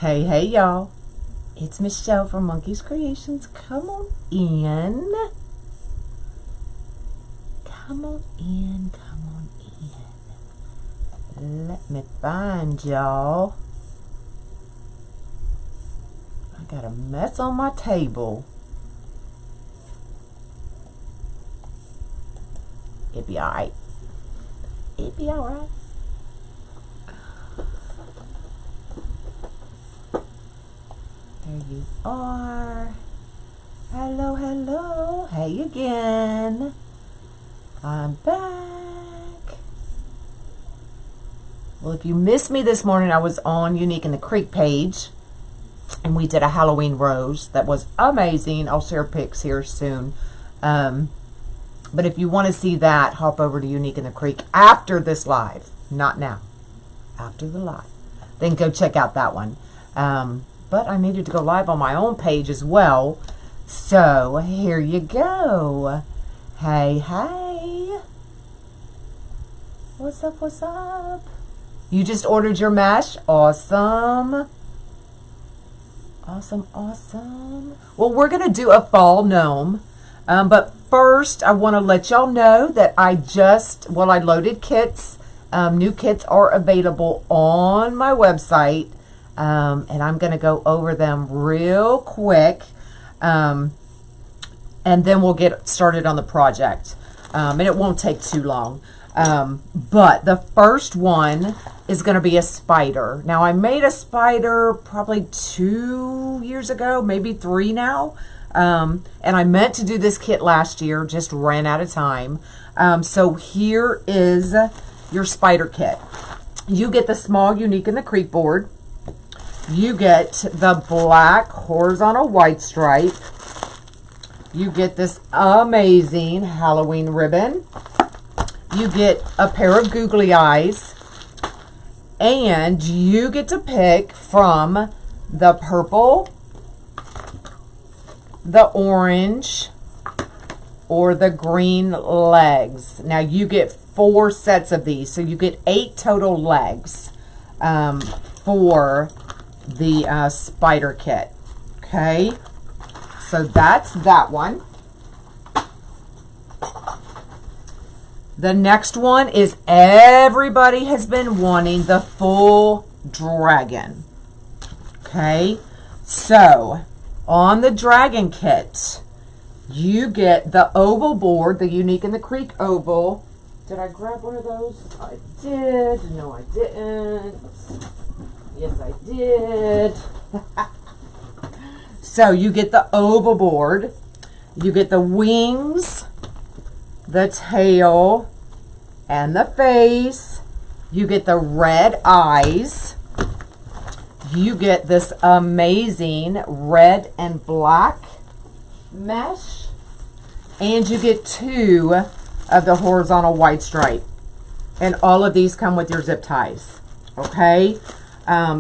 Hey, hey, y'all. It's Michelle from Monkey's Creations. Come on in. Come on in. Come on in. Let me find y'all. I got a mess on my table. It'll be alright. It'll be alright. There you are. Hello, hello. Hey again. I'm back. Well, if you missed me this morning, I was on Unique in the Creek page, and we did a Halloween rose that was amazing. I'll share pics here soon. But if you want to see that, hop over to Unique in the Creek after this live. Not now. After the live. Then go check out that one. But I needed to go live on my own page as well. So, here you go. Hey, hey. What's up, what's up? You just ordered your mesh? Awesome. Awesome, awesome. Well, we're going to do a fall gnome. But first, I want to let y'all know that I loaded kits. New kits are available on my website. And I'm going to go over them real quick. And then we'll get started on the project. And it won't take too long. But the first one is going to be a spider. Now, I made a spider probably 2 years ago, maybe 3 now. And I meant to do this kit last year, just ran out of time. So here is your spider kit. You get the small Unique in the Creek board. You get the black horizontal white stripe. You get this amazing Halloween ribbon. You get a pair of googly eyes. And you get to pick from the purple, the orange, or the green legs. Now you get 4 sets of these. So you get 8 total legs for the spider kit. Okay, so that's that one. The next one is everybody has been wanting the full dragon. Okay, so on the dragon kit, you get the oval board, the Unique in the Creek oval. Did I grab one of those? I did. No, I didn't. Yes, I did. So you get the oval board. You get the wings, the tail, and the face. You get the red eyes. You get this amazing red and black mesh. And you get 2 of the horizontal white stripe. And all of these come with your zip ties. Okay?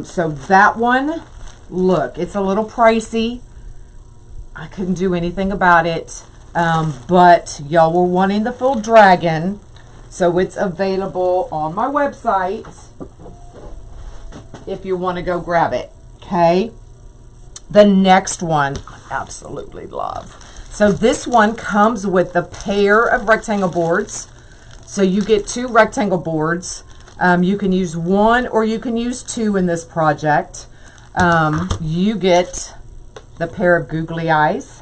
So that one, look, it's a little pricey. I couldn't do anything about it. But y'all were wanting the full dragon. So it's available on my website if you want to go grab it. Okay? The next one, I absolutely love. So this one comes with the pair of rectangle boards. So you get 2 rectangle boards. You can use 1 or you can use 2 in this project. You get the pair of googly eyes.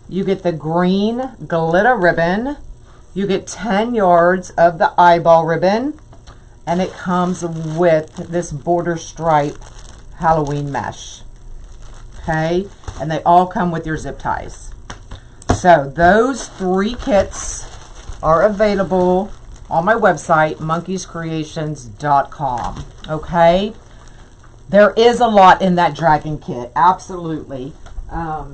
You get the green glitter ribbon. You get 10 yards of the eyeball ribbon. And it comes with this border stripe Halloween mesh. Okay? And they all come with your zip ties. So those 3 kits are available on my website, monkeyscreations.com. Okay? There is a lot in that dragon kit. Absolutely. I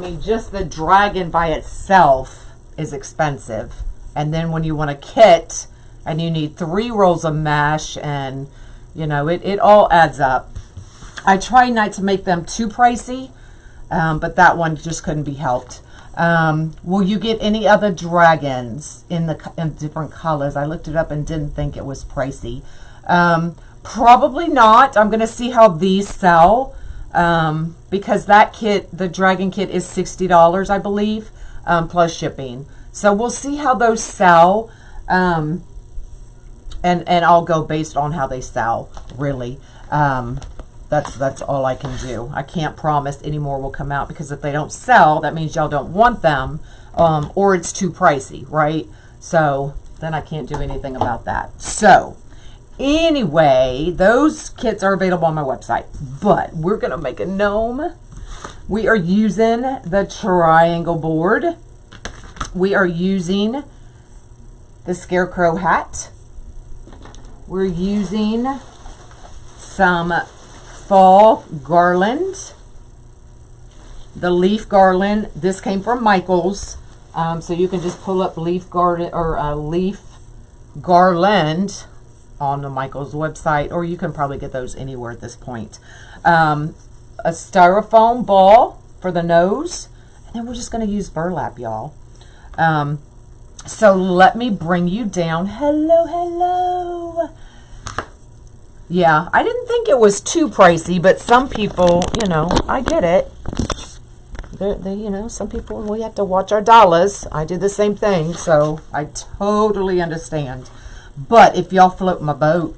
mean, just the dragon by itself is expensive. And then when you want a kit and you need 3 rolls of mesh and, you know, it all adds up. I try not to make them too pricey, but that one just couldn't be helped. Will you get any other dragons in different colors? I looked it up and didn't think it was pricey. Probably not. I'm going to see how these sell, because that kit, the dragon kit, is $60, I believe, plus shipping. So we'll see how those sell, and I'll go based on how they sell, really. That's all I can do. I can't promise any more will come out, because if they don't sell, that means y'all don't want them, or it's too pricey, right? So then I can't do anything about that. So anyway, those kits are available on my website, but we're going to make a gnome. We are using the triangle board. We are using the Scarecrow hat. We're using some fall garland. The leaf garland, this came from Michael's. So you can just pull up leaf garland or leaf garland on the Michael's website, or you can probably get those anywhere at this point. A styrofoam ball for the nose, and then we're just going to use burlap, y'all. So let me bring you down. Hello, hello. Yeah, I didn't think it was too pricey, but some people, you know, I get it. They, you know, some people, we have to watch our dollars. I do the same thing, so I totally understand. But if y'all float my boat,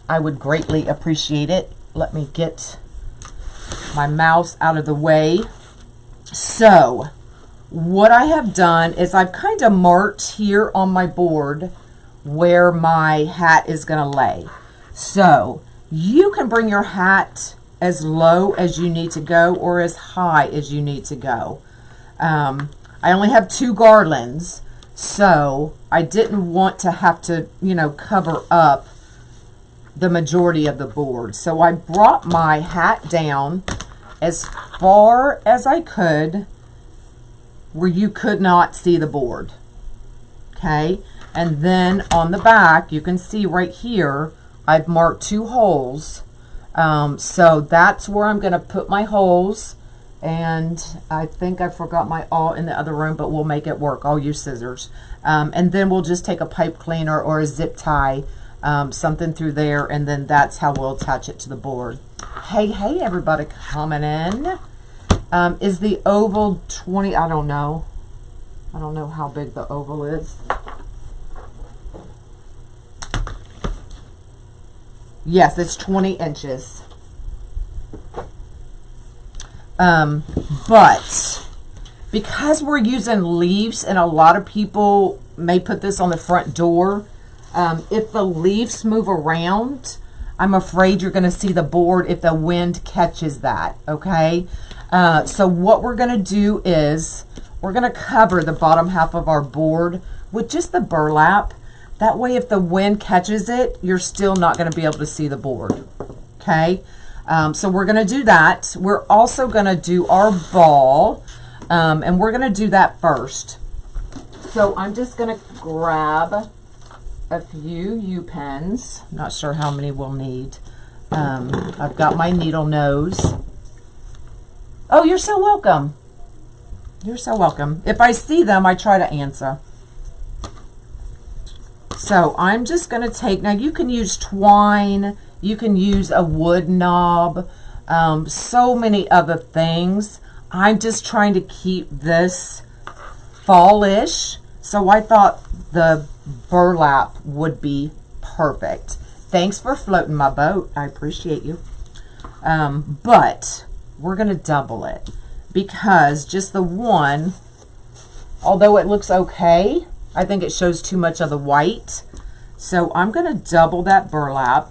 I would greatly appreciate it. Let me get my mouse out of the way. So what I have done is I've kind of marked here on my board where my hat is going to lay. So you can bring your hat as low as you need to go, or as high as you need to go. I only have 2 garlands, so I didn't want to have to, you know, cover up the majority of the board. So I brought my hat down as far as I could where you could not see the board. Okay, and then on the back, you can see right here, I've marked 2 holes. So that's where I'm going to put my holes, and I think I forgot my awl in the other room, but we'll make it work. I'll use scissors. And then we'll just take a pipe cleaner or a zip tie, something through there, and then that's how we'll attach it to the board. Hey, hey, everybody coming in. Is the oval 20? I don't know. I don't know how big the oval is. Yes, it's 20 inches. But because we're using leaves, and a lot of people may put this on the front door, if the leaves move around, I'm afraid you're going to see the board if the wind catches that, okay? So what we're going to do is we're going to cover the bottom half of our board with just the burlap. That way, if the wind catches it, you're still not going to be able to see the board, okay? So we're going to do that. We're also going to do our ball, and we're going to do that first. So I'm just going to grab a few U-pens. Not sure how many we'll need. I've got my needle nose. Oh, you're so welcome. You're so welcome. If I see them, I try to answer. So I'm just going to take, now you can use twine, you can use a wood knob, so many other things. I'm just trying to keep this fallish, so I thought the burlap would be perfect. Thanks for floating my boat. I appreciate you. But we're going to double it, because just the one, although it looks okay, I think it shows too much of the white. So I'm going to double that burlap,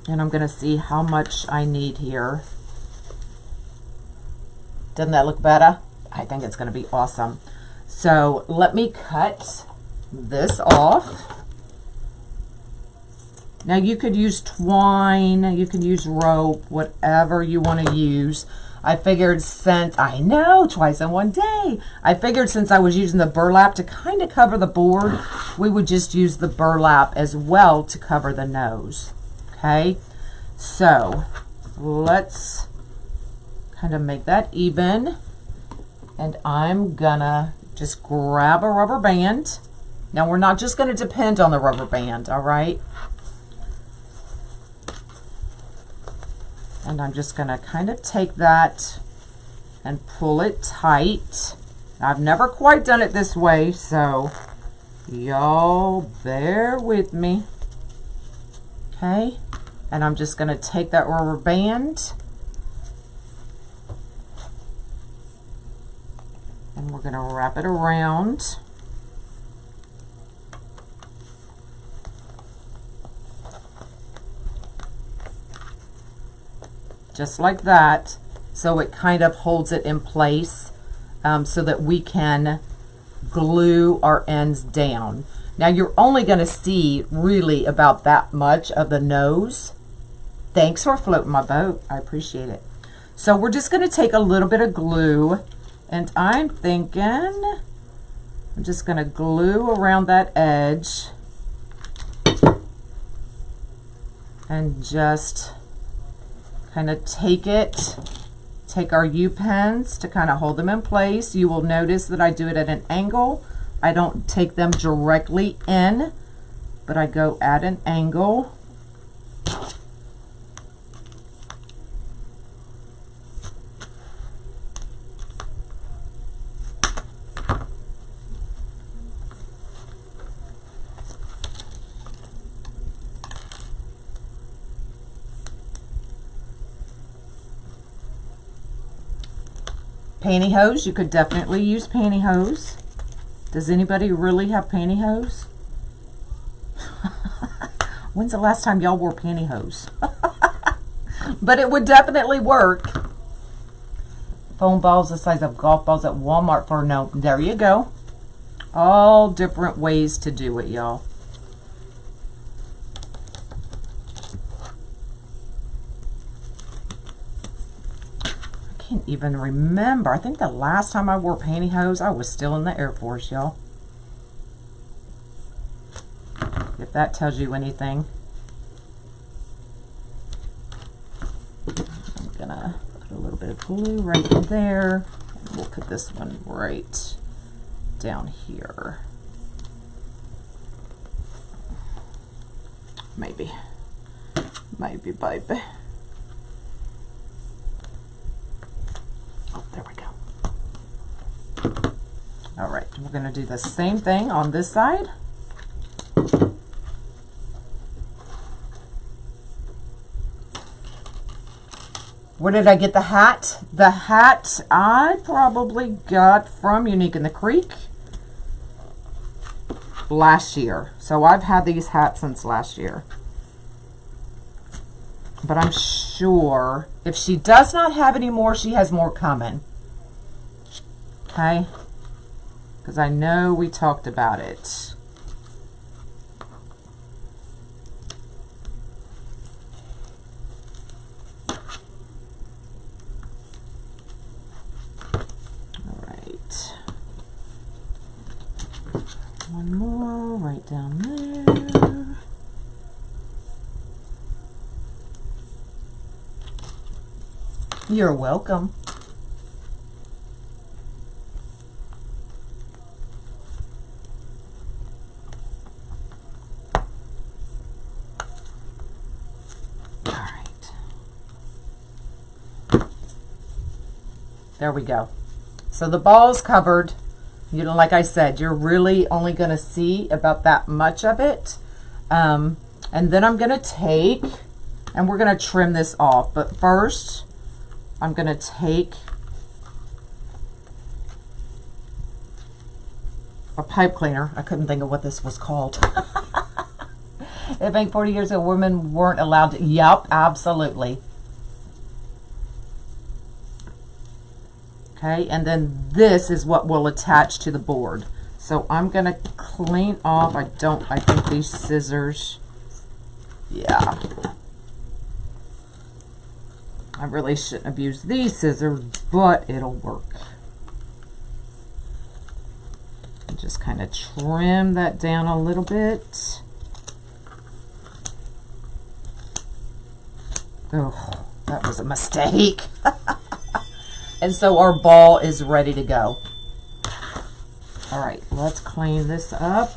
and I'm going to see how much I need here. Doesn't that look better? I think it's going to be awesome. So let me cut this off. Now you could use twine, you can use rope, whatever you want to use. I figured since, I know, twice in one day. I figured since I was using the burlap to kind of cover the board, we would just use the burlap as well to cover the nose. Okay, so let's kind of make that even. And I'm gonna just grab a rubber band. Now we're not just gonna depend on the rubber band, all right? And I'm just going to kind of take that and pull it tight. I've never quite done it this way, so y'all bear with me. Okay, and I'm just going to take that rubber band and we're going to wrap it around. Just like that, so it kind of holds it in place so that we can glue our ends down. Now you're only going to see really about that much of the nose. Thanks for floating my boat. I appreciate it. So we're just going to take a little bit of glue, and I'm thinking I'm just going to glue around that edge and just kind of take our U-pens to kind of hold them in place. You will notice that I do it at an angle. I don't take them directly in, but I go at an angle. Pantyhose, you could definitely use pantyhose. Does anybody really have pantyhose? When's the last time y'all wore pantyhose? But it would definitely work. Foam balls the size of golf balls at Walmart for no. There you go. All different ways to do it, y'all. I can't even remember. I think the last time I wore pantyhose, I was still in the Air Force, y'all. If that tells you anything. I'm gonna put a little bit of glue right there. And we'll put this one right down here. Maybe, baby. Oh, there we go. All right, we're going to do the same thing on this side. Where did I get the hat? The hat I probably got from Unique in the Creek last year. So I've had these hats since last year. But I'm sure if she does not have any more, she has more coming. Okay? Because I know we talked about it. All right. One more right down there. You're welcome. All right. There we go. So the ball's covered. You know, like I said, you're really only going to see about that much of it. And then I'm going to take, and we're going to trim this off. But first, I'm going to take a pipe cleaner. I couldn't think of what this was called. It ain't 40 years ago, women weren't allowed to. Yep, absolutely. Okay, and then this is what will attach to the board. So I'm going to clean off. I think these scissors, yeah. I really shouldn't have used these scissors, but it'll work. Just kind of trim that down a little bit. Oh, that was a mistake. And so our ball is ready to go. All right, let's clean this up.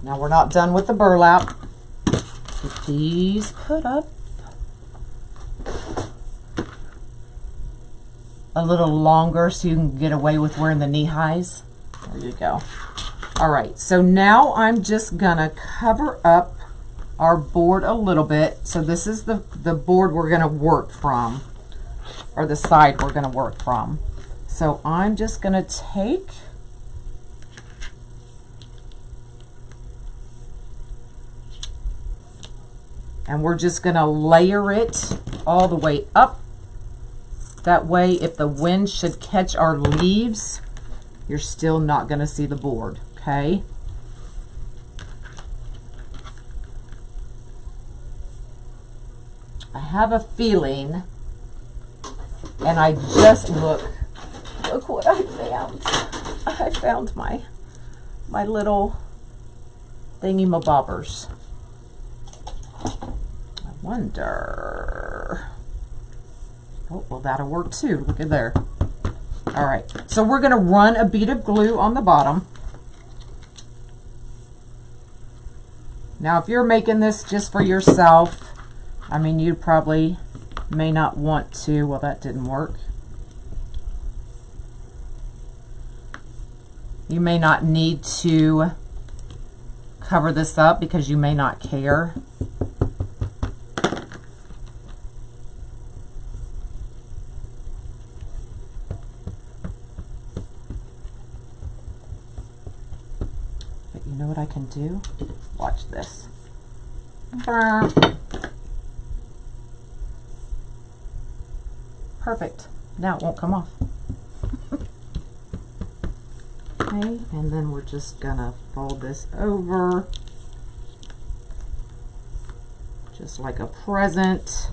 Now we're not done with the burlap. Get these put up. a little longer so you can get away with wearing the knee highs. There you go. All right, so now I'm just gonna cover up our board a little bit. So this is the board we're gonna work from, or the side we're gonna work from. So I'm just gonna take and we're just gonna layer it all the way up. That way, if the wind should catch our leaves, you're still not gonna see the board, okay? I have a feeling, and I just look what I found. I found my little thingy-mabobbers. I wonder, oh, well, that'll work too. Look at there. All right, so we're gonna run a bead of glue on the bottom. Now, if you're making this just for yourself, I mean, you probably may not want to. Well, that didn't work. You may not need to cover this up because you may not care. But you know what I can do? Watch this. Perfect. Now it won't come off. Okay, and then we're just gonna fold this over just like a present.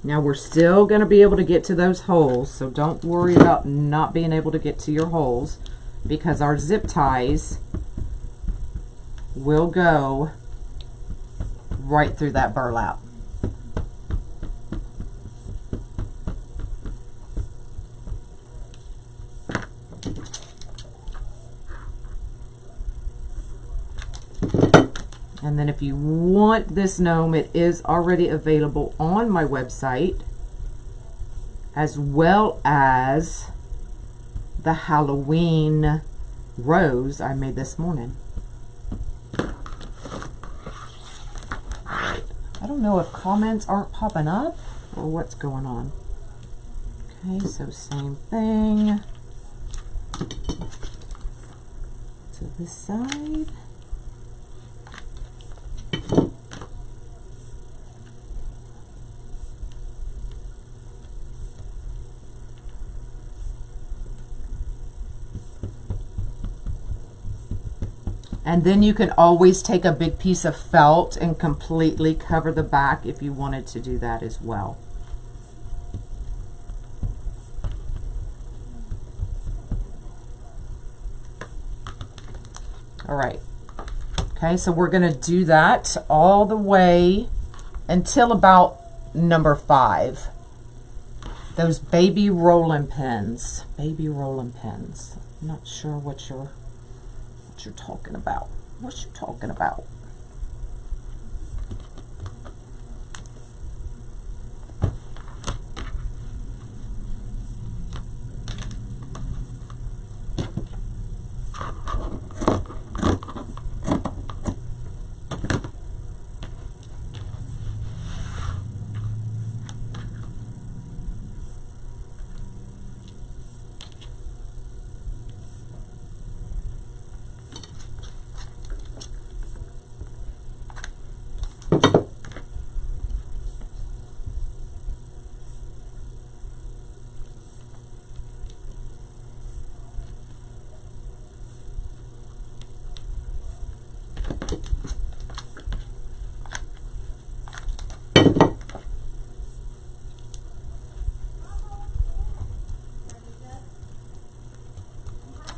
Now we're still gonna be able to get to those holes, so don't worry about not being able to get to your holes, because our zip ties will go right through that burlap. And then if you want this gnome, it is already available on my website, as well as the Halloween rose I made this morning. I don't know if comments aren't popping up or what's going on. Okay, so same thing to this side. And then you can always take a big piece of felt and completely cover the back if you wanted to do that as well. All right. Okay, so we're going to do that all the way until about number 5. Those baby rolling pins. Baby rolling pins. I'm not sure what you're talking about. What you talking about?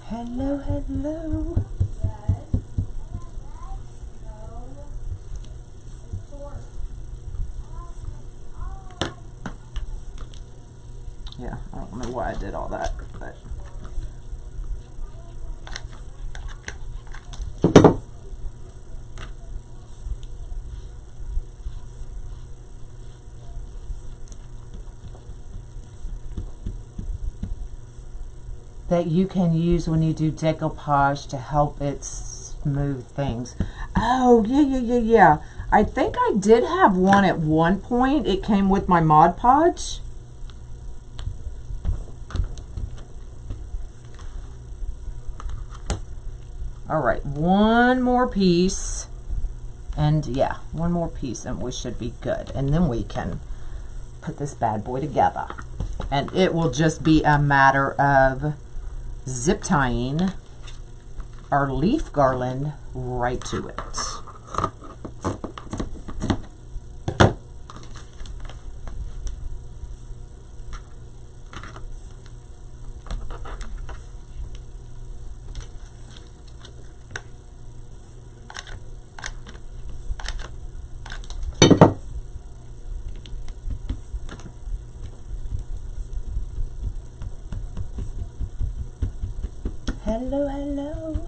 Hello, hello. Yeah, I don't know why I did all that, but that you can use when you do decoupage to help it smooth things. Oh, yeah. I think I did have one at one point. It came with my Mod Podge. All right, one more piece. And yeah, one more piece and we should be good. And then we can put this bad boy together. And it will just be a matter of zip tying our leaf garland right to it. Hello.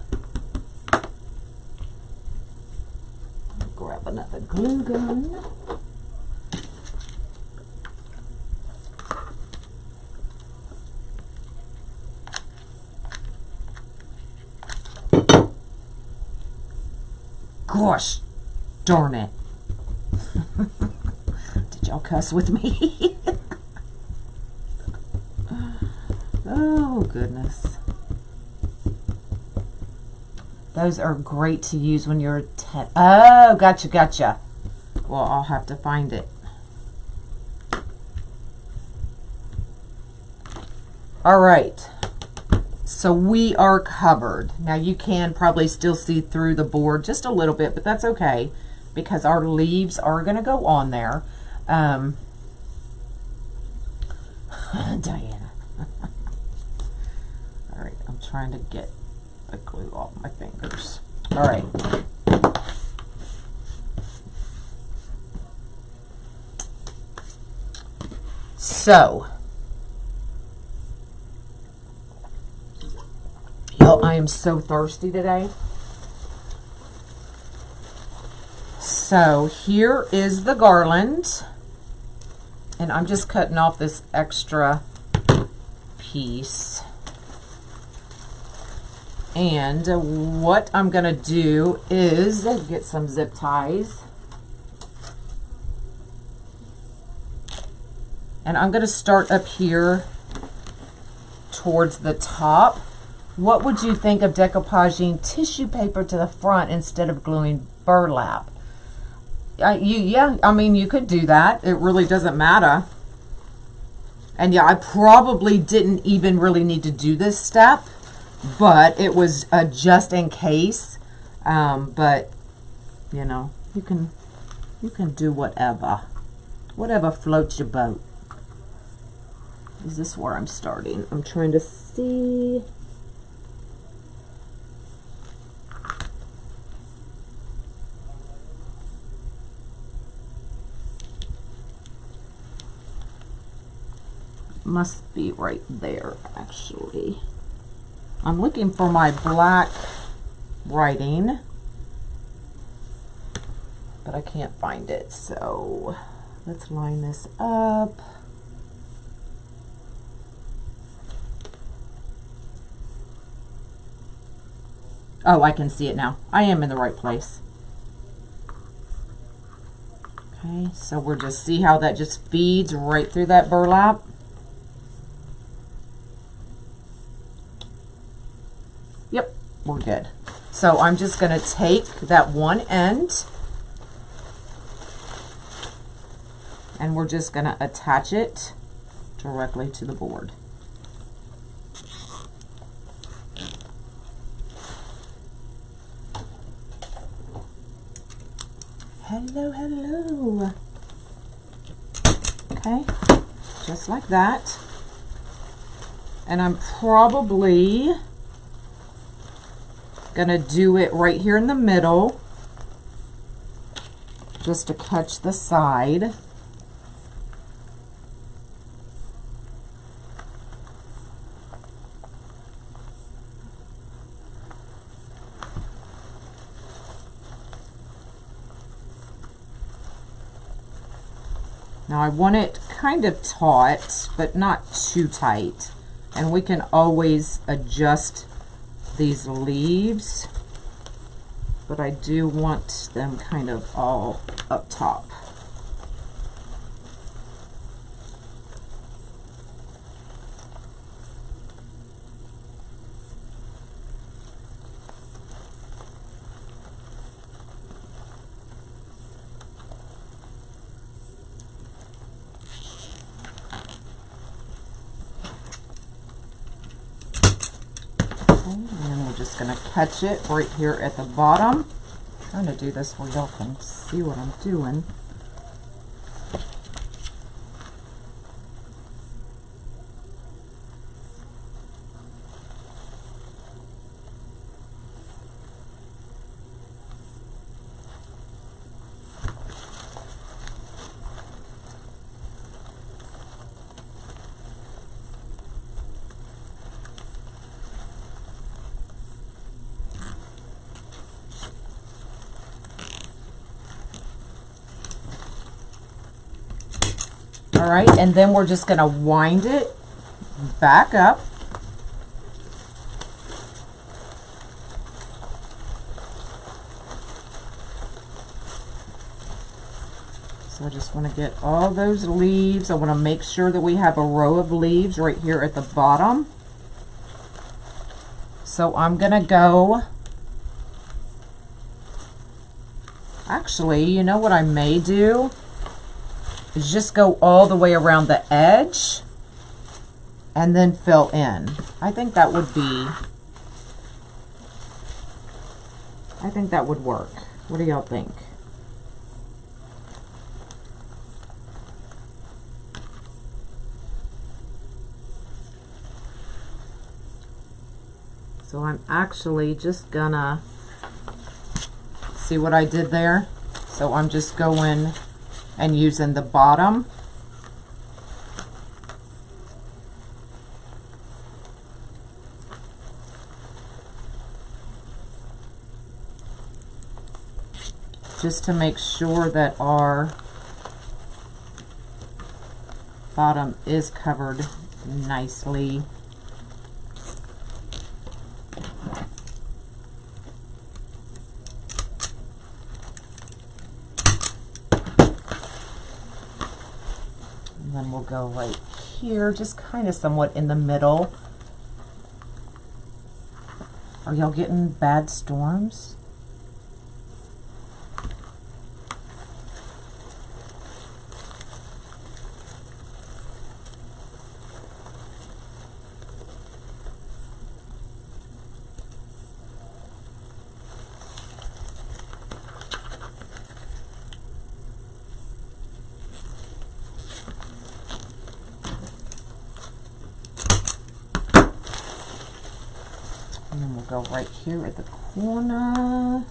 Grab another glue gun. Gosh, darn it. Did y'all cuss with me? Oh, goodness. Those are great to use when you're oh, gotcha. Well, I'll have to find it. All right. So we are covered. Now you can probably still see through the board just a little bit, but that's okay because our leaves are going to go on there. Diana. All right, I'm trying to get the glue off my fingers. All right. So, y'all, I am so thirsty today. So here is the garland, and I'm just cutting off this extra piece. And what I'm going to do is get some zip ties. And I'm going to start up here towards the top. What would you think of decoupaging tissue paper to the front instead of gluing burlap? Yeah, I mean, you could do that. It really doesn't matter. And yeah, I probably didn't even really need to do this step, but it was just in case. But you know, you can do whatever floats your boat. Is this where I'm starting? I'm trying to see. Must be right there, actually. I'm looking for my black writing, but I can't find it. So let's line this up. Oh, I can see it now. I am in the right place. Okay, so we'll just see how that just feeds right through that burlap. Yep, we're good. So I'm just going to take that one end and we're just going to attach it directly to the board. Hello. Okay, just like that. And I'm probably gonna do it right here in the middle just to catch the side. Now I want it kind of taut, but not too tight. And we can always adjust these leaves, but I do want them kind of all up top. And then we're just going to catch it right here at the bottom. I'm trying to do this where y'all can see what I'm doing. All right, and then we're just going to wind it back up. So I just want to get all those leaves. I want to make sure that we have a row of leaves right here at the bottom. So I'm going to go, actually, you know what I may do? Is just go all the way around the edge and then fill in. I think that would work. What do y'all think? So I'm actually just gonna see what I did there. So I'm just going and using the bottom. Just to make sure that our bottom is covered nicely. And then we'll go right here, just kind of somewhat in the middle. Are y'all getting bad storms? And then we'll go right here at the corner.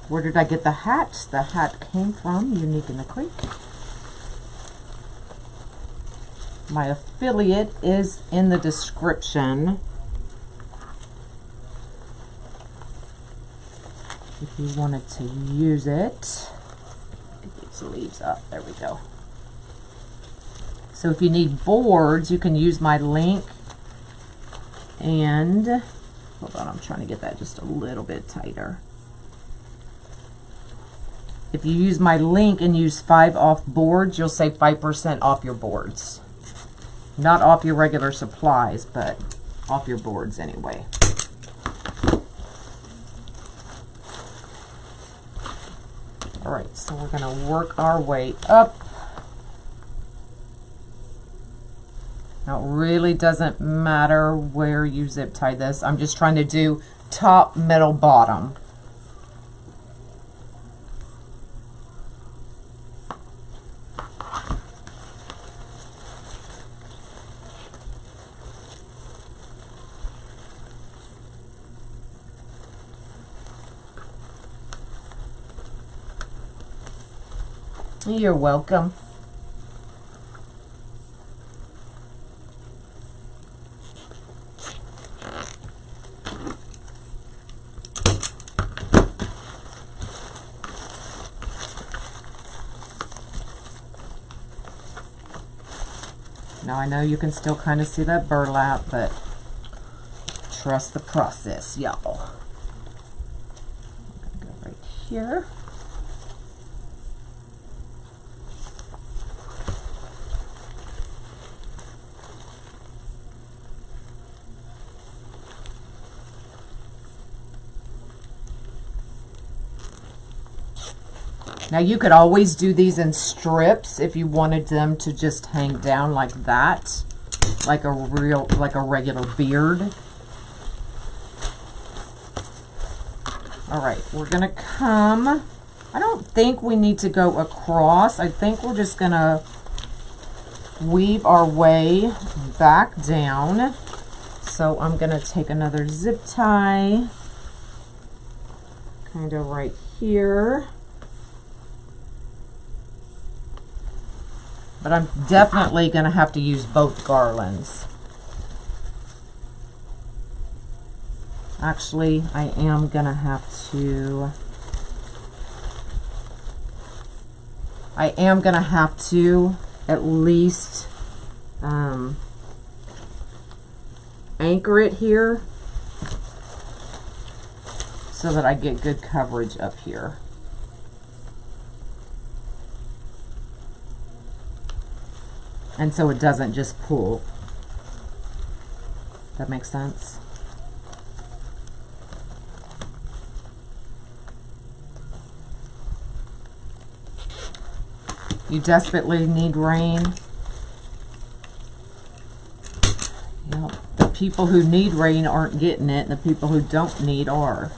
Where did I get the hat? The hat came from Unique in the Creek. My affiliate is in the description if you wanted to use it. Get these leaves up. There we go. So if you need boards, you can use my link. And hold on, I'm trying to get that just a little bit tighter. If you use my link and use 5 off boards, you'll save 5% off your boards. Not off your regular supplies, but off your boards anyway. All right, so we're gonna work our way up. Now it really doesn't matter where you zip tie this. I'm just trying to do top, middle, bottom. You're welcome. Now I know you can still kind of see that burlap, but trust the process, y'all. I'm gonna go right here. Now you could always do these in strips if you wanted them to just hang down like that, like a regular beard. All right, we're gonna come, I don't think we need to go across. I think we're just gonna weave our way back down. So I'm gonna take another zip tie, kind of right here. But I'm definitely going to have to use both garlands. Actually, I am going to have to... at least anchor it here so that I get good coverage up here. And so it doesn't just pull. That makes sense? You desperately need rain. Yep. The people who need rain aren't getting it, and the people who don't need are.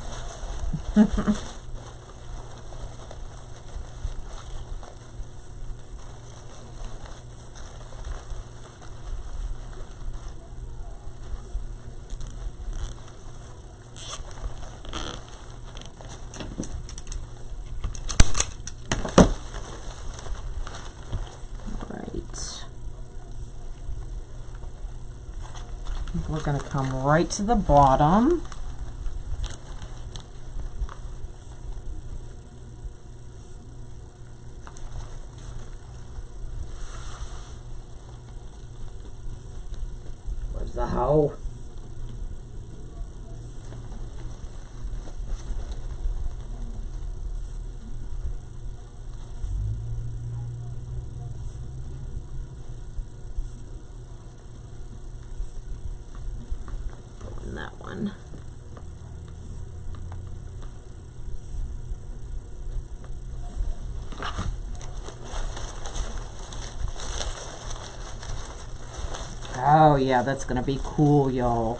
We're going to come right to the bottom. Where's the hoe? That one. Oh yeah, that's gonna be cool, y'all.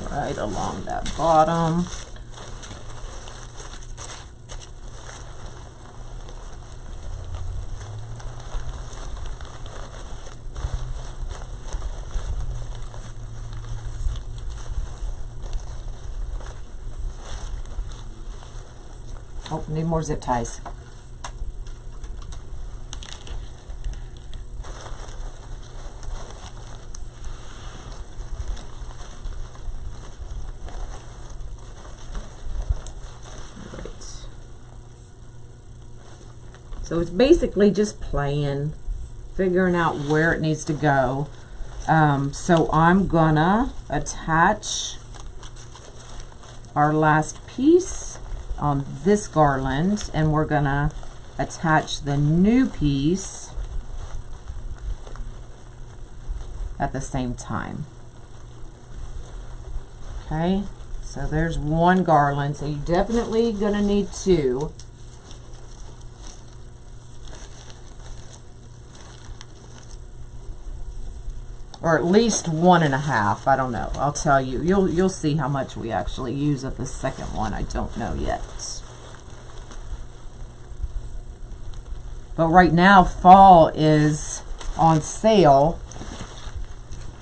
Right along that bottom. Oh, need more zip ties. So it's basically just playing, figuring out where it needs to go. So I'm gonna attach our last piece on this garland, and we're gonna attach the new piece at the same time. Okay, so there's one garland, so you're definitely gonna need two. Or at least 1.5. I don't know. I'll tell you. You'll see how much we actually use of the second one. I don't know yet. But right now, fall is on sale.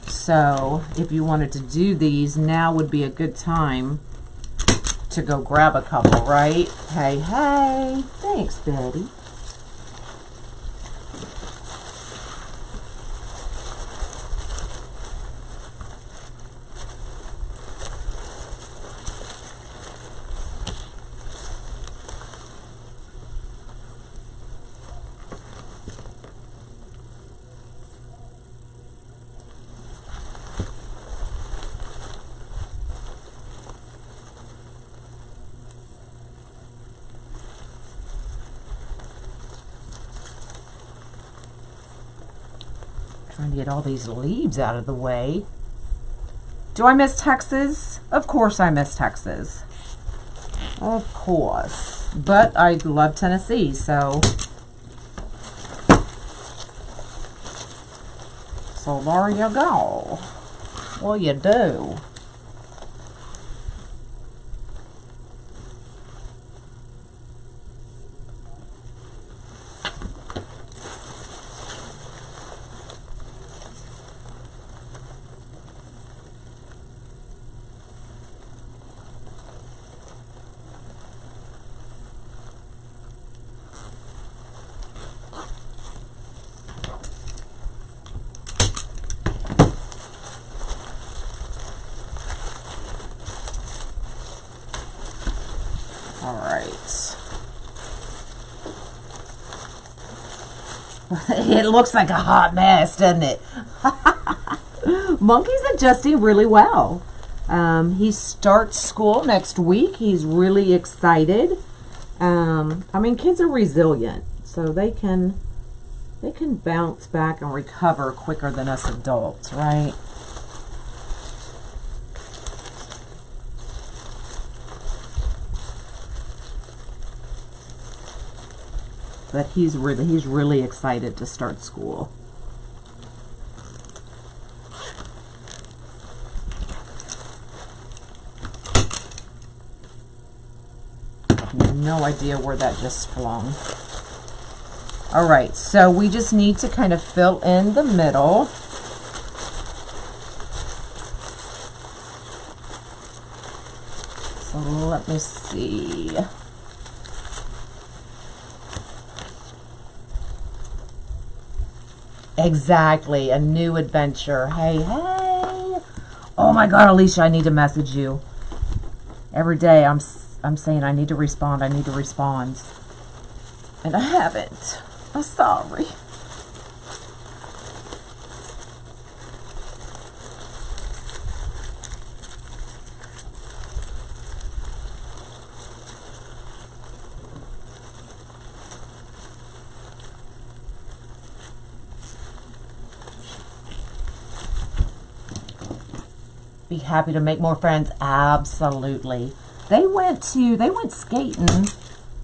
So if you wanted to do these, now would be a good time to go grab a couple, right? Hey, hey. Thanks, Betty. Trying to get all these leaves out of the way. Do I miss Texas? Of course I miss Texas. Of course. But I love Tennessee, so there you go. Well, you do. All right. It looks like a hot mess, doesn't it? Monkey's adjusting really well. He starts school next week. He's really excited. I mean, kids are resilient, so they can bounce back and recover quicker than us adults, right? But he's really excited to start school. No idea where that just flung. All right, so we just need to kind of fill in the middle. So let me see. Exactly, a new adventure. Hey, hey. Oh my God, Alicia, I need to message you. Every day I'm saying I need to respond, and I haven't. I'm sorry. Be happy to make more friends. Absolutely. They went skating.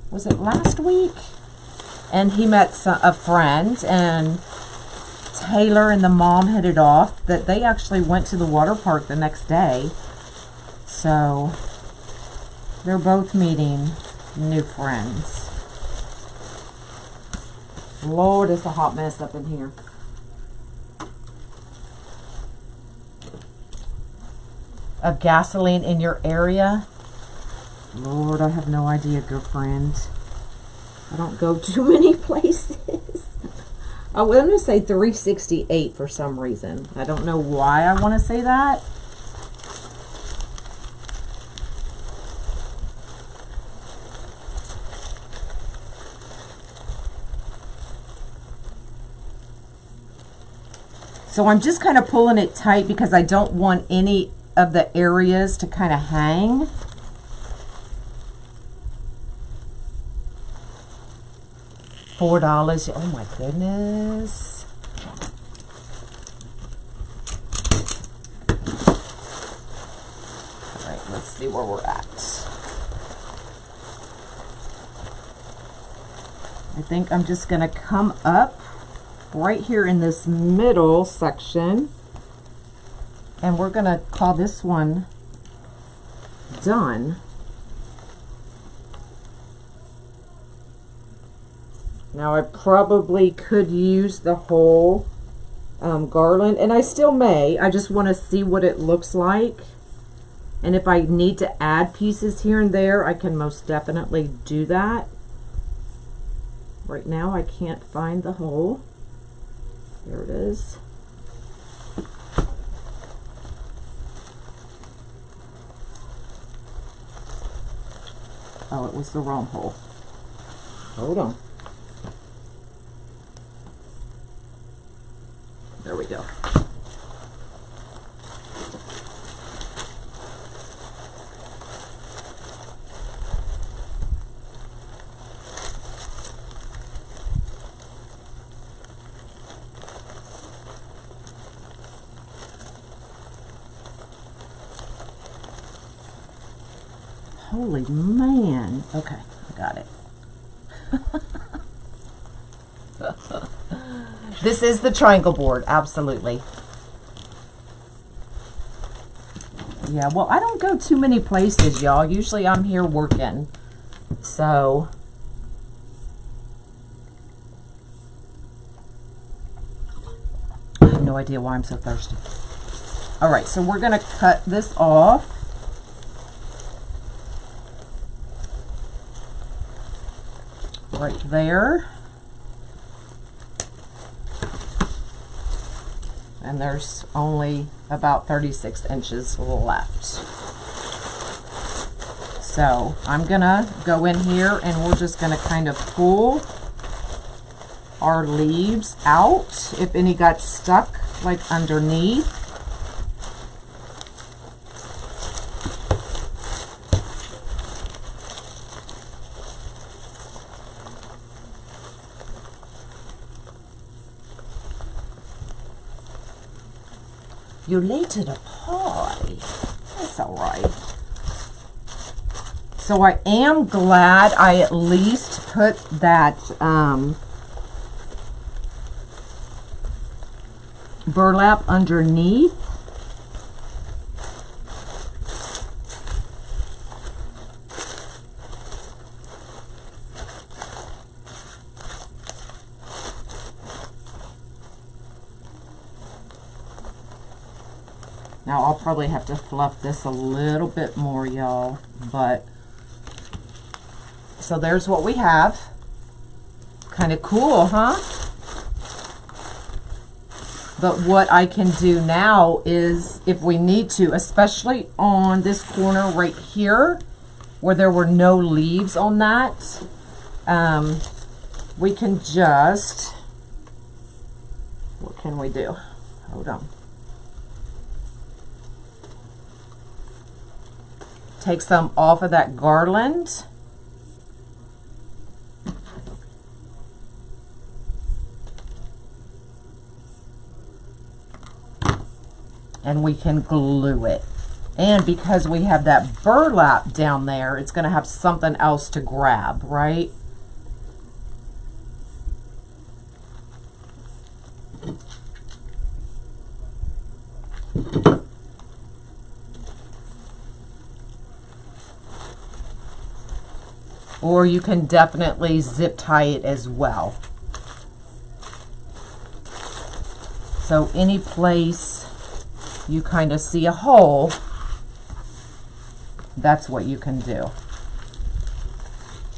Was it last week? And he met a friend, and Taylor and the mom hit it off that they actually went to the water park the next day. So they're both meeting new friends. Lord, it's a hot mess up in here. Of gasoline in your area? Lord, I have no idea, girlfriend. I don't go too many places. I want to say 368 for some reason. I don't know why I want to say that. So I'm just kind of pulling it tight because I don't want any of the areas to kind of hang. $4. Oh my goodness. All right, let's see where we're at. I think I'm just going to come up right here in this middle section, and we're going to call this one done. Now I probably could use the whole garland, and I still may. I just want to see what it looks like. And if I need to add pieces here and there, I can most definitely do that. Right now I can't find the hole. There it is. Oh, it was the wrong hole. Hold on. There we go. Holy man. Okay, I got it. This is the triangle board, absolutely. Yeah, well, I don't go too many places, y'all. Usually I'm here working. So, I have no idea why I'm so thirsty. All right, so we're going to cut this off. Right there. And there's only about 36 inches left. So I'm gonna go in here and we're just gonna kind of pull our leaves out if any got stuck like underneath. You're late to the party. That's all right. So I am glad I at least put that burlap underneath. Now I'll probably have to fluff this a little bit more, y'all, but so there's what we have. Kind of cool, huh? But what I can do now is, if we need to, especially on this corner right here, where there were no leaves on that, we can just, what can we do? Hold on. Take some off of that garland. And we can glue it. And because we have that burlap down there, it's going to have something else to grab, right? Or you can definitely zip tie it as well. So any place you kind of see a hole, that's what you can do.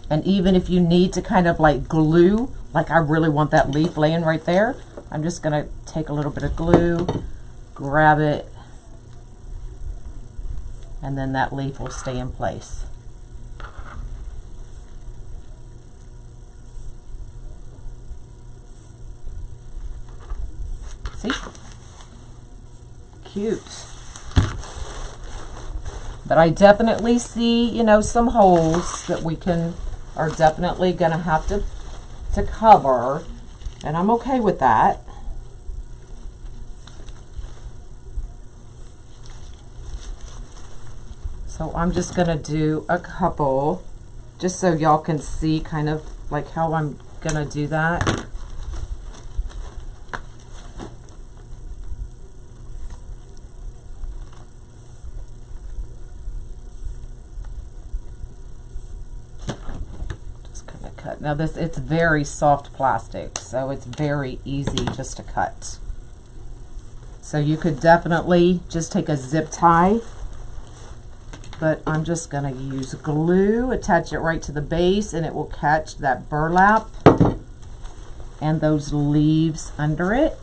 And even if you need to kind of like glue, like I really want that leaf laying right there, I'm just going to take a little bit of glue, grab it, and then that leaf will stay in place. See? Cute. But I definitely see, you know, some holes that we are definitely going to have to cover, and I'm okay with that. So I'm just going to do a couple, just so y'all can see kind of like how I'm going to do that. Now this, it's very soft plastic, so it's very easy just to cut. So you could definitely just take a zip tie, but I'm just going to use glue, attach it right to the base, and it will catch that burlap and those leaves under it.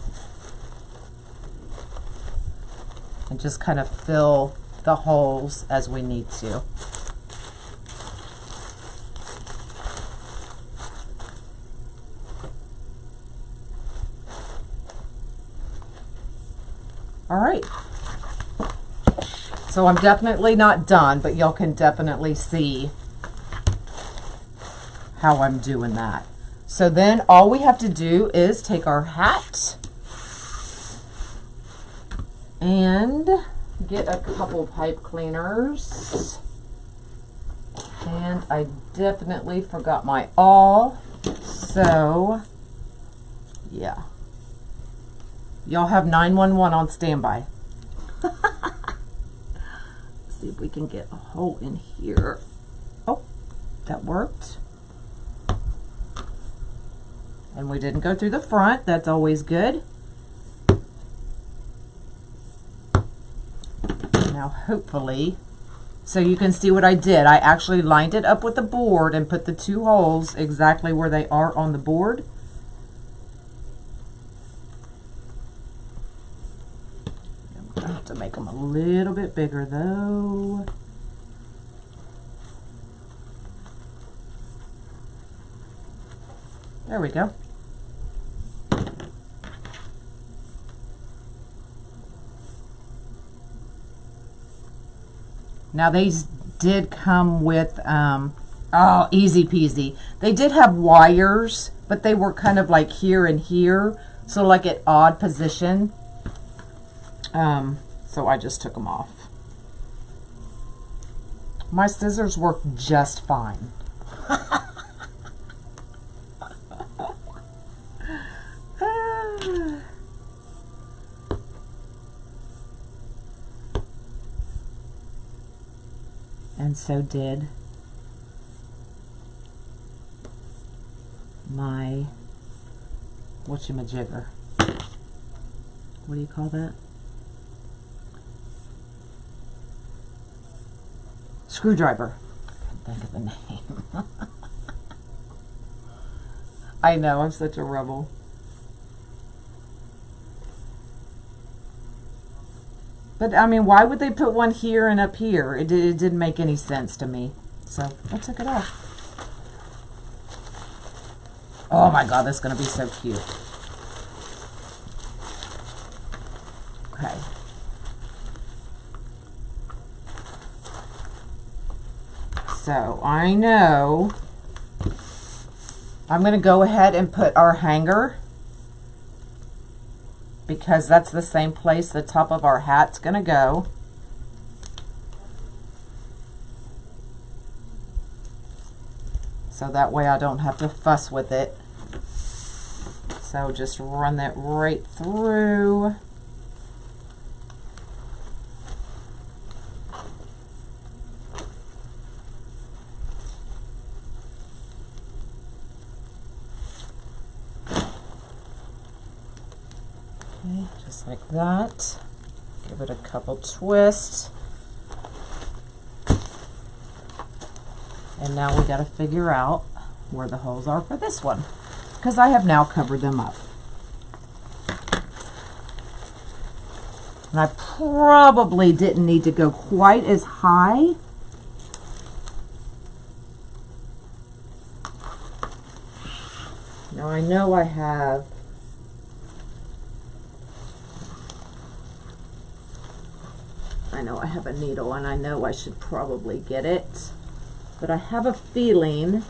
And just kind of fill the holes as we need to. All right, so I'm definitely not done, but y'all can definitely see how I'm doing that. So then all we have to do is take our hat and get a couple pipe cleaners. And I definitely forgot my awl. So, yeah. Y'all have 911 on standby. See if we can get a hole in here. Oh, that worked. And we didn't go through the front. That's always good. Now, hopefully, so you can see what I did. I actually lined it up with the board and put the 2 holes exactly where they are on the board. I'm going to have to make them a little bit bigger, though. There we go. Now these did come with, oh, easy peasy. They did have wires, but they were kind of like here and here, so like at odd position. So I just took them off. My scissors work just fine. And so did my whatchamajigger. What do you call that? Screwdriver. I can't think of the name. I know, I'm such a rebel. But, I mean, why would they put one here and up here? It didn't make any sense to me. So, I took it off. Oh my God, that's going to be so cute. Okay. So, I know I'm going to go ahead and put our hanger, because that's the same place the top of our hat's gonna go. So that way I don't have to fuss with it. So just run that right through. Just like that. Give it a couple twists. And now we got to figure out where the holes are for this one, because I have now covered them up. And I probably didn't need to go quite as high. Now I know I have a needle, and I know I should probably get it, but I have a feeling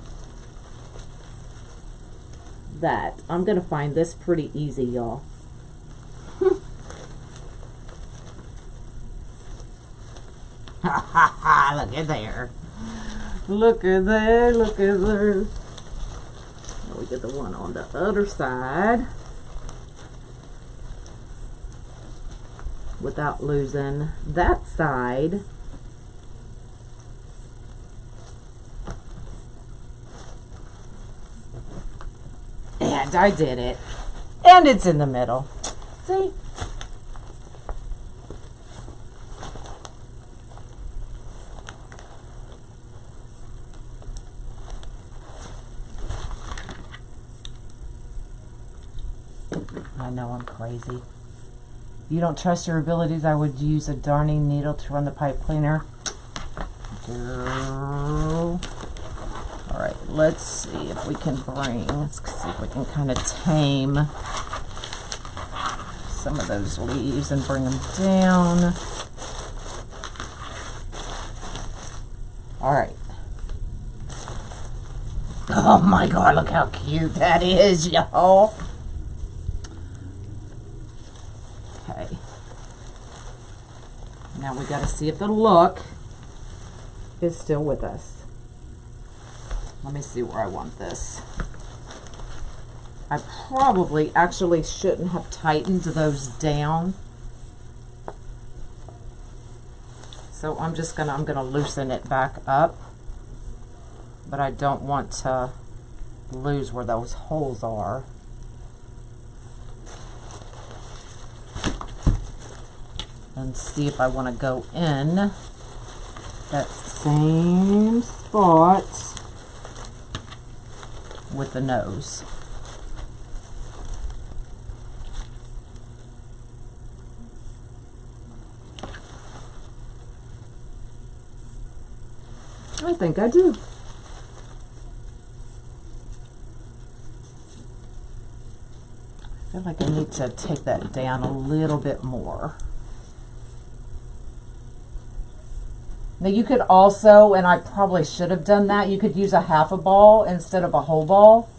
that I'm gonna find this pretty easy, y'all. Look at there. Look at there, look at there. Now we get the one on the other side without losing that side. And I did it. And it's in the middle. See? I know I'm crazy. You don't trust your abilities, I would use a darning needle to run the pipe cleaner. Girl. Alright, let's see if we can let's see if we can kind of tame some of those leaves and bring them down. Alright. Oh my God, look how cute that is, y'all. Okay. Now we got to see if the look is still with us. Let me see where I want this. I probably actually shouldn't have tightened those down. So I'm gonna loosen it back up, but I don't want to lose where those holes are. And see if I want to go in that same spot with the nose. I think I do. I feel like I need to take that down a little bit more. Now you could also, and I probably should have done that, you could use a half a ball instead of a whole ball.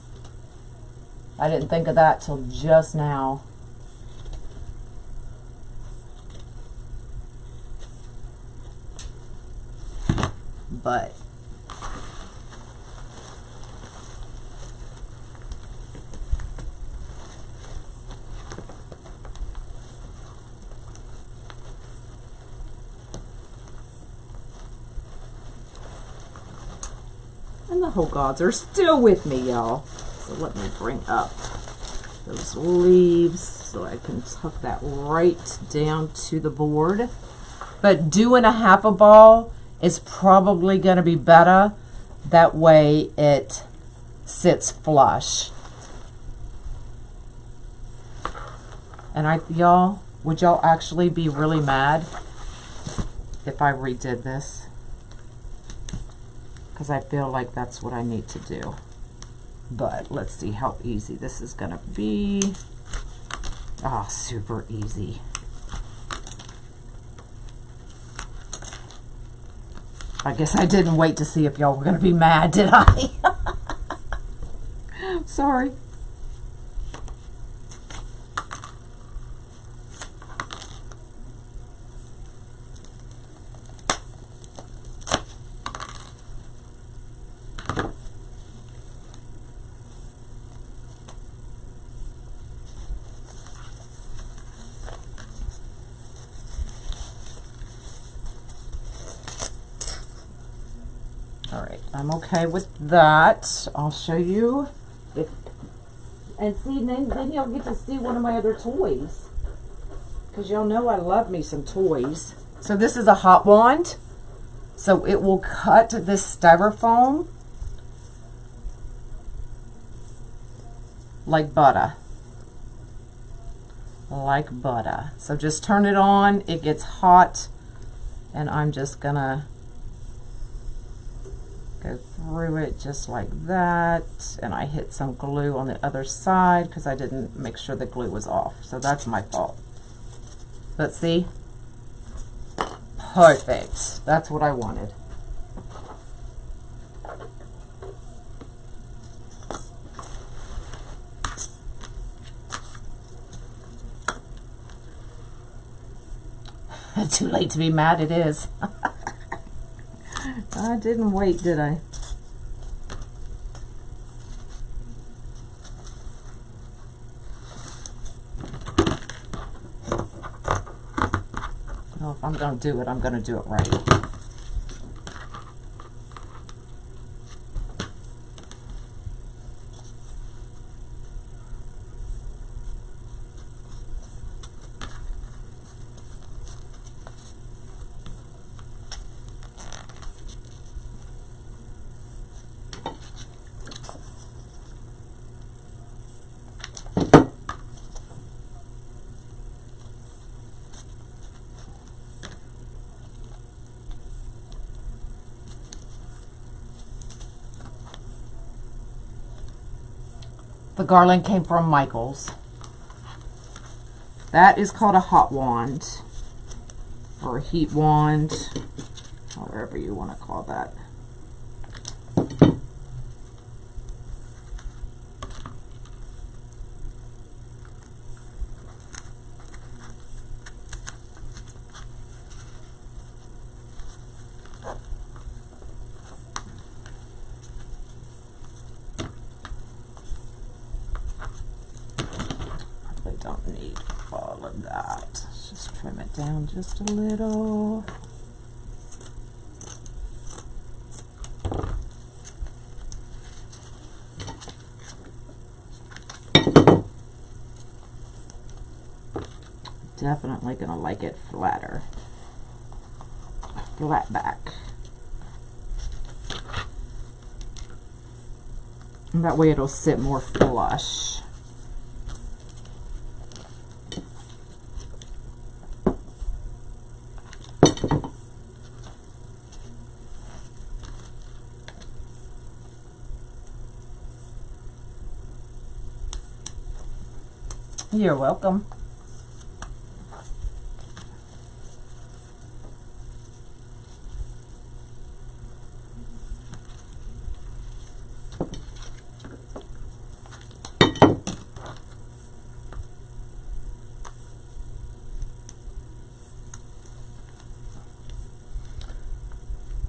I didn't think of that till just now. But and the whole gods are still with me, y'all. So let me bring up those leaves so I can tuck that right down to the board. But doing a half a ball is probably going to be better. That way it sits flush. And y'all, would y'all actually be really mad if I redid this? Because I feel like that's what I need to do. But let's see how easy this is going to be. Ah, super easy. I guess I didn't wait to see if y'all were going to be mad, did I? Sorry. All right, I'm okay with that. I'll show you. And see, then you'll get to see one of my other toys. Because y'all know I love me some toys. So this is a hot wand. So it will cut this styrofoam like butter. Like butter. So just turn it on. It gets hot. And I'm just going to go through it just like that, and I hit some glue on the other side because I didn't make sure the glue was off, so that's my fault. But see, perfect. That's what I wanted. Too late to be mad, it is. I didn't wait, did I? Well, if I'm going to do it, I'm going to do it right. The garland came from Michael's. That is called a hot wand or a heat wand, whatever you want to call that. that. Let's just trim it down just a little. Definitely gonna like it flatter. Flat back. And that way it'll sit more flush. You're welcome.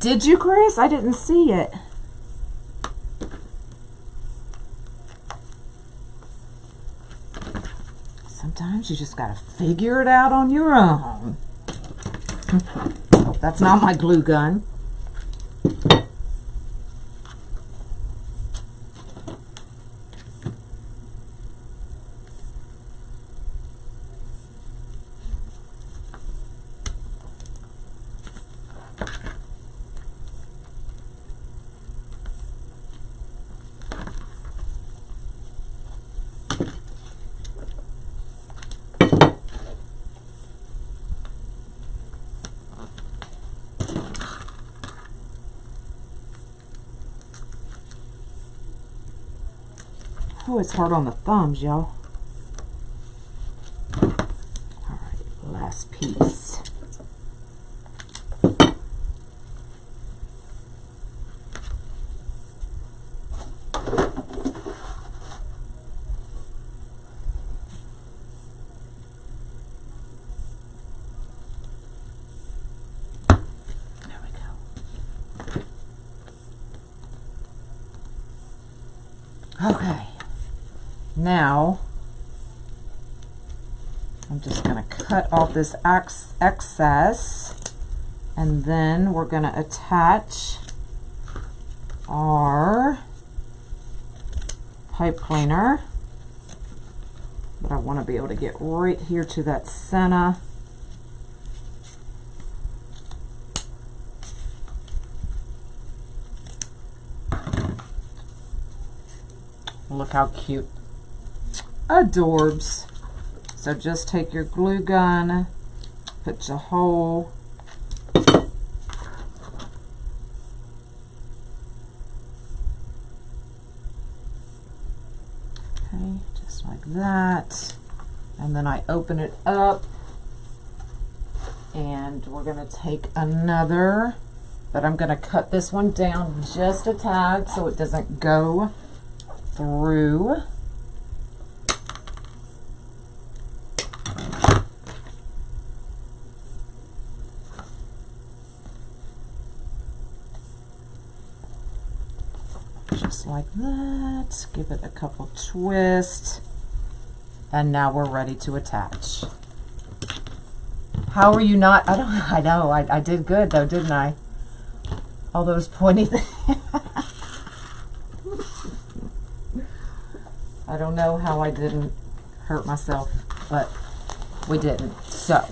Did you, Chris? I didn't see it. Sometimes you just gotta figure it out on your own. Oh, that's not my glue gun. Oh, it's hard on the thumbs, y'all. All right, last piece. There we go. Okay. Now, I'm just going to cut off this excess, and then we're going to attach our pipe cleaner. But I want to be able to get right here to that center. Look how cute. Adorbs. So just take your glue gun, put your hole. Okay, just like that. And then I open it up, and we're going to take another, but I'm going to cut this one down just a tad so it doesn't go through. Just like that. Give it a couple twists. And now we're ready to attach. How are you not? I know. I did good though, didn't I? All those pointy things. I don't know how I didn't hurt myself, but we didn't. So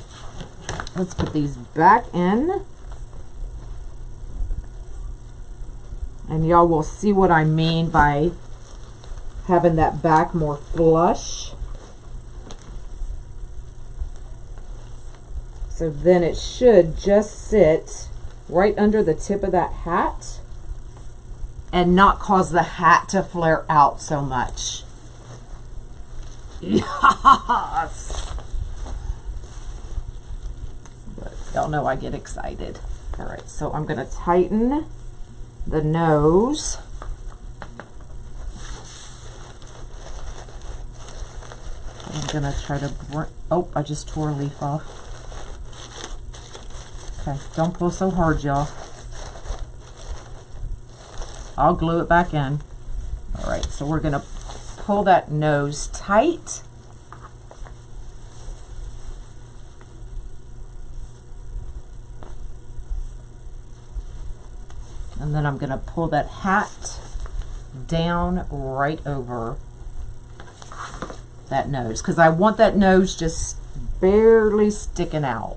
let's put these back in. And y'all will see what I mean by having that back more flush. So then it should just sit right under the tip of that hat and not cause the hat to flare out so much. Yes! But y'all know I get excited. All right, so I'm going to tighten the nose. I'm going to try to bring, oh, I just tore a leaf off. Okay, don't pull so hard, y'all. I'll glue it back in. All right, so we're going to pull that nose tight. And then I'm going to pull that hat down right over that nose, because I want that nose just barely sticking out.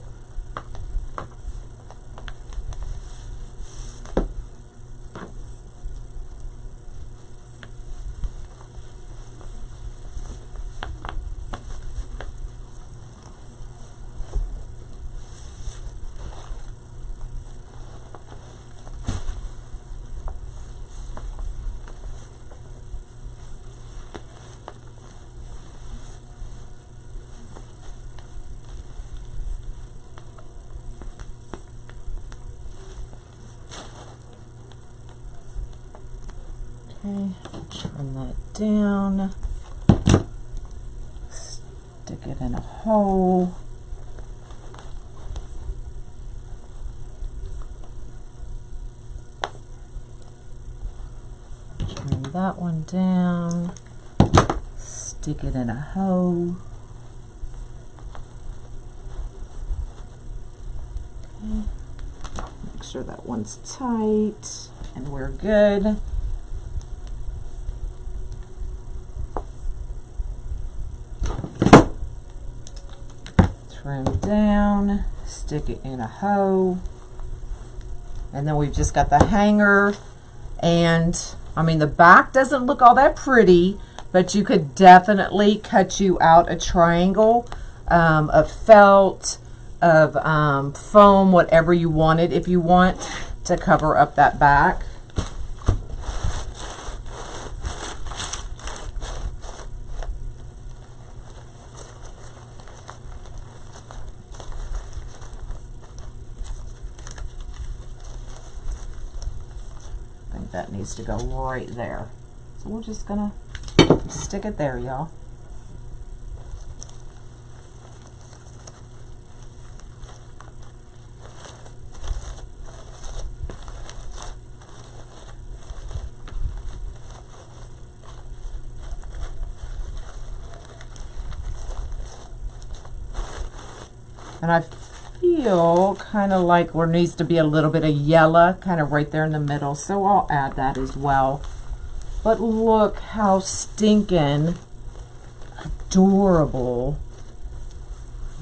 Okay, trim that down, stick it in a hole. Trim that one down, stick it in a hole. Okay. Make sure that one's tight and we're good. Trim down, stick it in a hoe, and then we've just got the hanger. And I mean, the back doesn't look all that pretty, but you could definitely cut you out a triangle of felt, of foam, whatever you wanted, if you want to cover up that back. That needs to go right there. So we're just gonna stick it there, y'all. And I feel kind of like there needs to be a little bit of yellow kind of right there in the middle, so I'll add that as well. But look how stinking adorable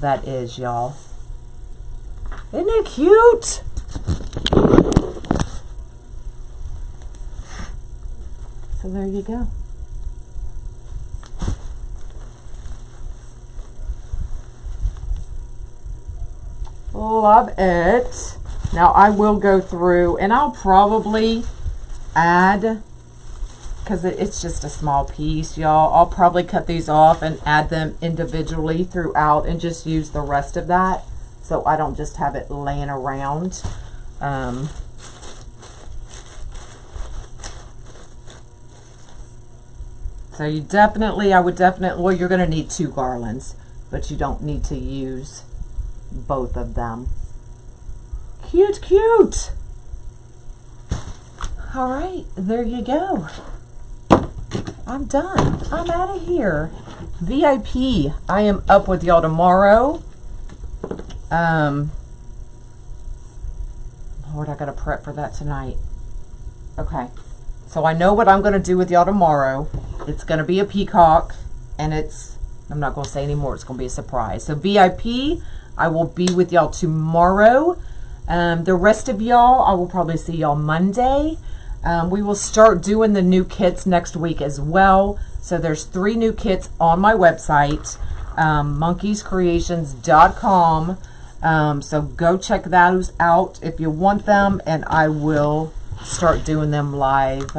that is, y'all. Isn't it cute? So there you go. Love it. Now I will go through and I'll probably add, because it's just a small piece, y'all, I'll probably cut these off and add them individually throughout and just use the rest of that so I don't just have it laying around. So you definitely, I would definitely, well, you're going to need 2 garlands, but you don't need to use both of them. Cute, cute. All right, there you go. I'm done. I'm out of here. VIP, I am up with y'all tomorrow. Lord, I gotta prep for that tonight. Okay, so I know what I'm gonna do with y'all tomorrow. It's gonna be a peacock, and I'm not gonna say anymore, it's gonna be a surprise. So VIP, I will be with y'all tomorrow. The rest of y'all, I will probably see y'all Monday. We will start doing the new kits next week as well. So there's 3 new kits on my website, monkeyscreations.com. So go check those out if you want them, and I will start doing them live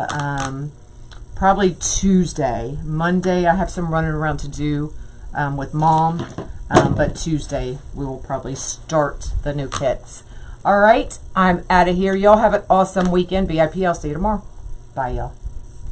probably Tuesday. Monday I have some running around to do with Mom, but Tuesday we will probably start the new kits. All right, I'm out of here. Y'all have an awesome weekend. VIP, I'll see you tomorrow. Bye, y'all.